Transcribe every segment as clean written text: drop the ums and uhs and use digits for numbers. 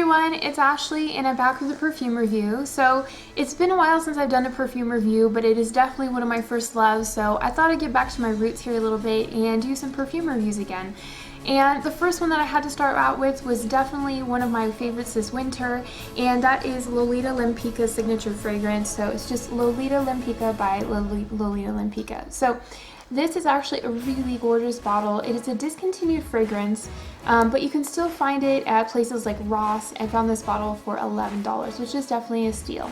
everyone, it's Ashley and I'm back with a perfume review. So it's been a while since I've done a perfume review, but it is definitely one of my first loves, so I thought I'd get back to my roots here a little bit and do some perfume reviews again. And the first one that I had to start out with was definitely one of my favorites this winter, and that is Lolita Lempicka's signature fragrance. So it's just Lolita Lempicka by Lolita Lempicka. So this is actually a really gorgeous bottle. It is a discontinued fragrance, but you can still find it at places like Ross. I found this bottle for $11, which is definitely a steal.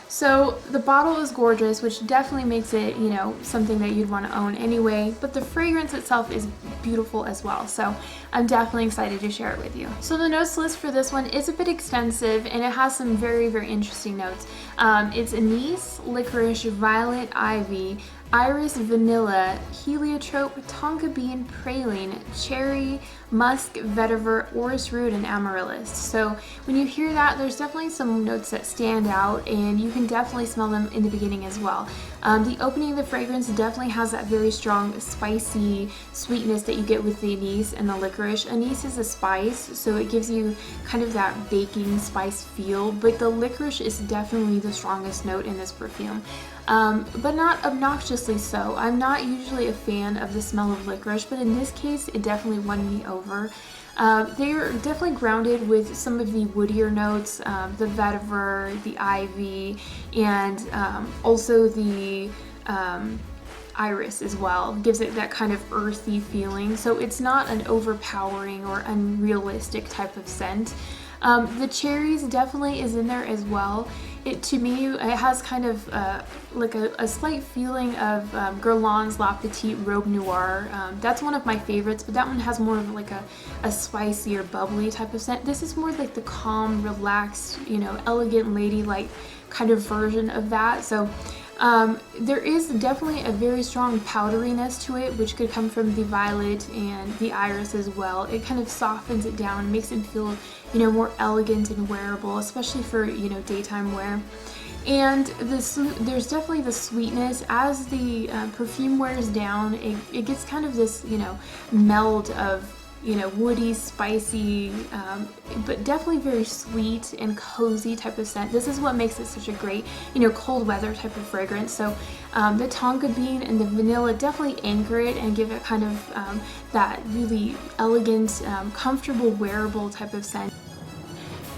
So the bottle is gorgeous, which definitely makes it, you know, something that you'd want to own anyway, but the fragrance itself is beautiful as well, so I'm definitely excited to share it with you. So the notes list for this one is a bit extensive, and it has some very, very interesting notes. It's anise, licorice, violet, ivy, iris, vanilla, heliotrope, tonka bean, praline, cherry, musk, vetiver, orris root, and amaryllis. So when you hear that, there's definitely some notes that stand out, and you can definitely smell them in the beginning as well. The opening of the fragrance definitely has that very strong spicy sweetness that you get with the anise and the licorice. Anise is a spice, so it gives you kind of that baking spice feel, but the licorice is definitely the strongest note in this perfume. But not obnoxiously so. I'm not usually a fan of the smell of licorice, but in this case it definitely won me over. They are definitely grounded with some of the woodier notes, the vetiver, the ivy, and also the iris as well. Gives it that kind of earthy feeling, so it's not an overpowering or unrealistic type of scent. The cherries definitely is in there as well. To me, it has kind of like a slight feeling of Guerlain's La Petite Robe Noir. That's one of my favorites, but that one has more of like a spicy or bubbly type of scent. This is more like the calm, relaxed, you know, elegant ladylike kind of version of that. So there is definitely a very strong powderiness to it, which could come from the violet and the iris as well. It kind of softens it down and makes it feel, you know, more elegant and wearable, especially for, you know, daytime wear. And there's definitely the sweetness. As the perfume wears down, it gets kind of this, you know, meld of, you know, woody, spicy, but definitely very sweet and cozy type of scent. This is what makes it such a great, you know, cold weather type of fragrance. So the tonka bean and the vanilla definitely anchor it and give it kind of that really elegant, comfortable, wearable type of scent.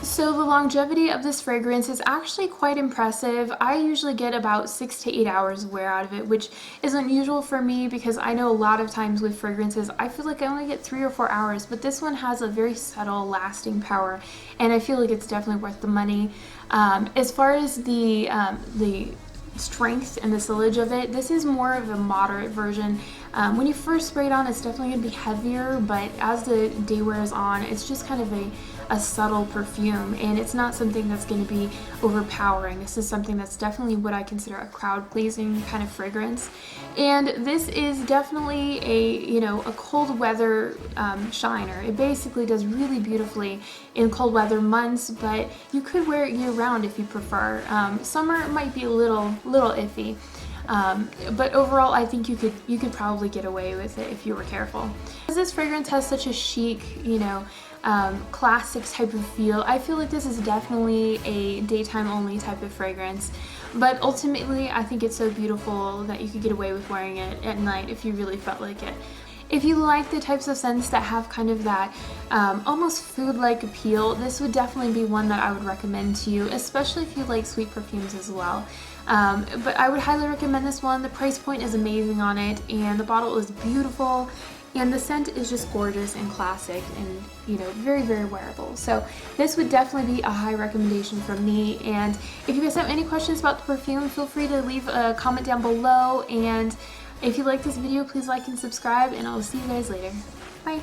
So the longevity of this fragrance is actually quite impressive. I usually get about 6 to 8 hours wear out of it, which is unusual for me because I know a lot of times with fragrances I feel like I only get 3 or 4 hours, but this one has a very subtle lasting power, and I feel like it's definitely worth the money. As far as the strength and the sillage of it, this is more of a moderate version. When you first spray it on, it's definitely going to be heavier, but as the day wears on, it's just kind of a subtle perfume, and it's not something that's going to be overpowering. This is something that's definitely what I consider a crowd-pleasing kind of fragrance. And this is definitely a, you know, a cold weather shiner. It basically does really beautifully in cold weather months, but you could wear it year-round if you prefer. Summer might be a little iffy. But overall, I think you could probably get away with it if you were careful. Because this fragrance has such a chic, you know, classic type of feel, I feel like this is definitely a daytime only type of fragrance. But ultimately, I think it's so beautiful that you could get away with wearing it at night if you really felt like it. If you like the types of scents that have kind of that almost food-like appeal, this would definitely be one that I would recommend to you, especially if you like sweet perfumes as well. But I would highly recommend this one. The price point is amazing on it, and the bottle is beautiful, and the scent is just gorgeous and classic and, you know, very, very wearable. So this would definitely be a high recommendation from me. And if you guys have any questions about the perfume, feel free to leave a comment down below. And if you like this video, please like and subscribe, and I'll see you guys later. Bye!